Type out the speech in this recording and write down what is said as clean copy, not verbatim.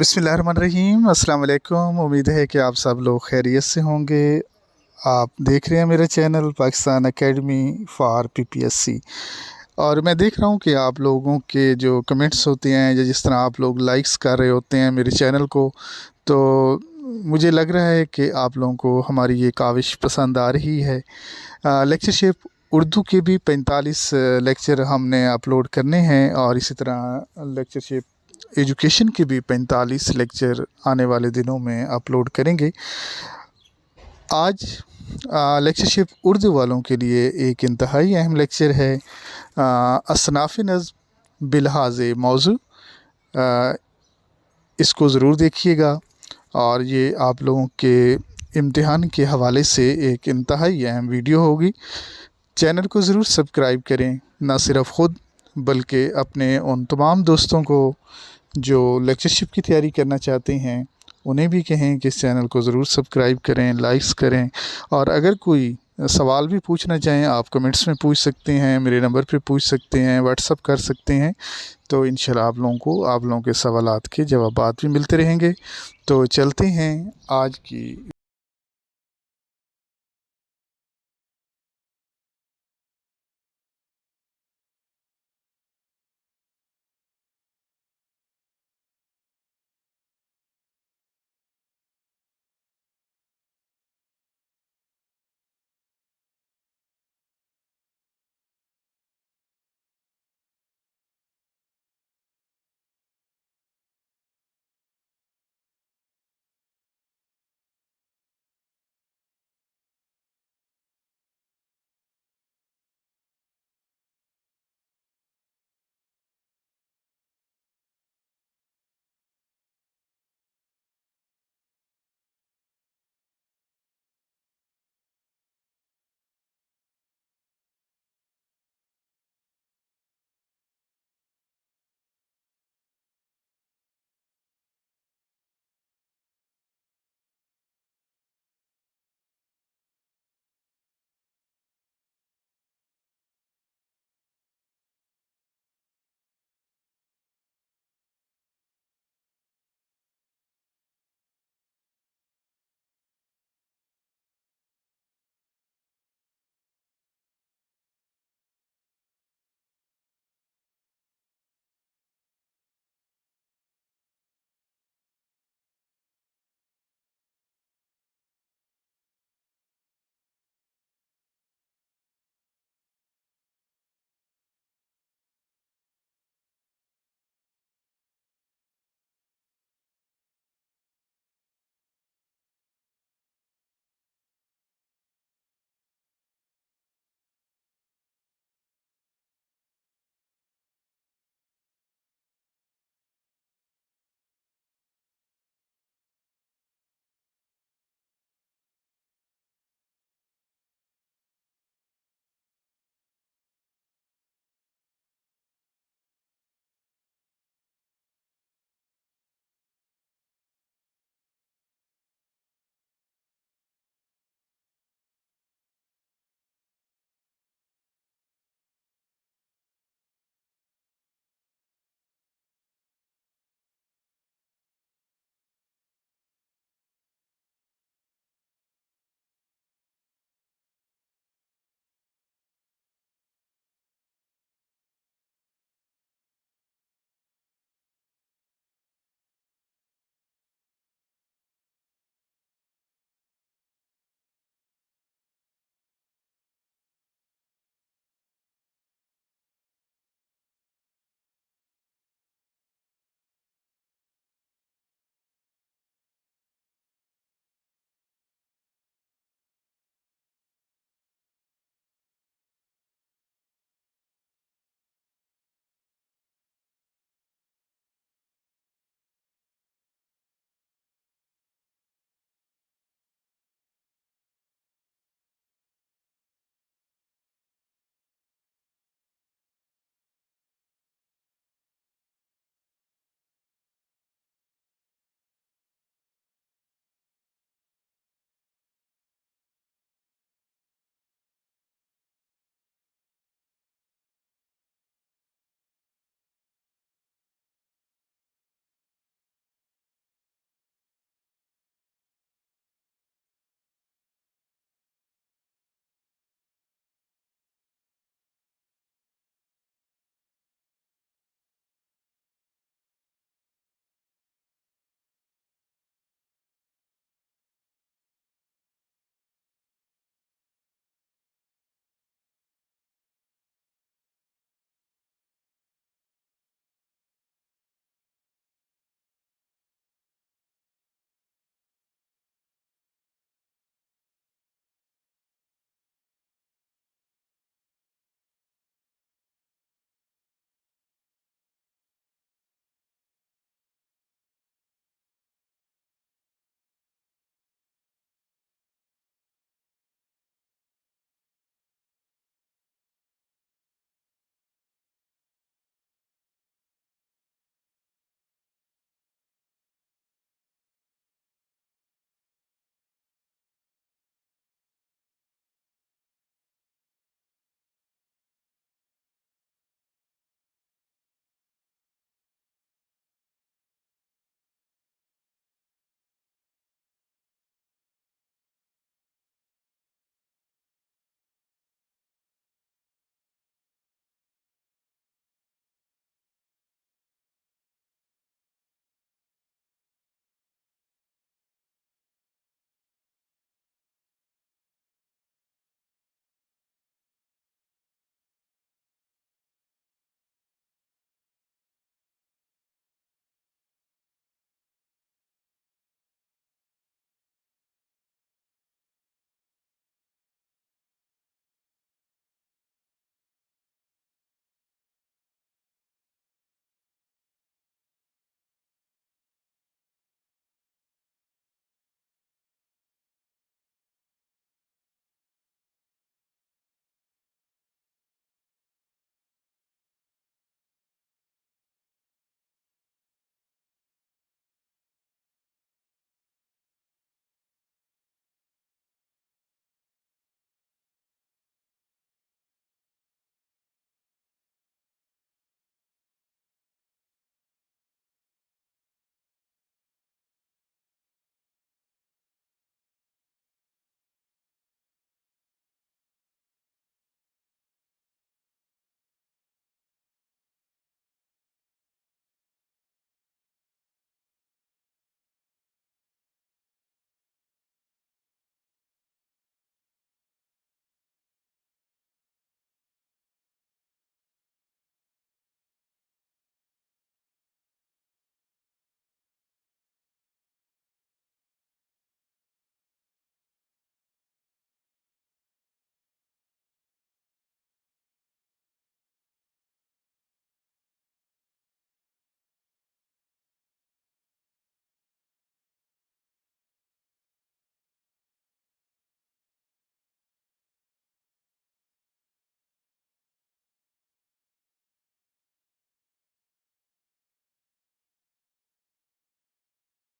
बिस्मिल्लाहिर्रहमानिर्रहीम। अस्सलाम वालेकुम। उम्मीद है कि आप सब लोग खैरियत से होंगे। आप देख रहे हैं मेरा channel Pakistan academy for PPSC, और मैं देख रहा हूं कि आप लोगों के जो कमेंट्स होते हैं या जिस तरह आप लोग लाइक्स कर रहे होते हैं मेरे चैनल को, तो मुझे लग रहा है कि आप लोगों को हमारी ये काविश पसंद आ रही है। लेक्चरशिप उर्दू के भी 45 लेक्चर हमने अपलोड करने हैं, और इसी तरह लेक्चरशिप एजुकेशन के भी 45 लेक्चर आने वाले दिनों में अपलोड करेंगे। आज लेक्चरशिप उर्दू वालों के लिए एक इंतहाई अहम लेक्चर है, असनाफ़ नज़्म बिलहाज़ मौज़ू। इसको ज़रूर देखिएगा, और ये आप लोगों के इम्तिहान के हवाले से एक इंतहाई अहम वीडियो होगी। चैनल को ज़रूर सब्सक्राइब करें, ना सिर्फ़ ख़ुद बल्कि अपने उन तमाम दोस्तों को जो लेक्चरशिप की तैयारी करना चाहते हैं उन्हें भी कहें कि इस चैनल को ज़रूर सब्सक्राइब करें, लाइक्स करें। और अगर कोई सवाल भी पूछना चाहें आप कमेंट्स में पूछ सकते हैं, मेरे नंबर पे पूछ सकते हैं, व्हाट्सअप कर सकते हैं। तो इंशाल्लाह आप लोगों के सवालात के जवाबात भी मिलते रहेंगे। तो चलते हैं आज की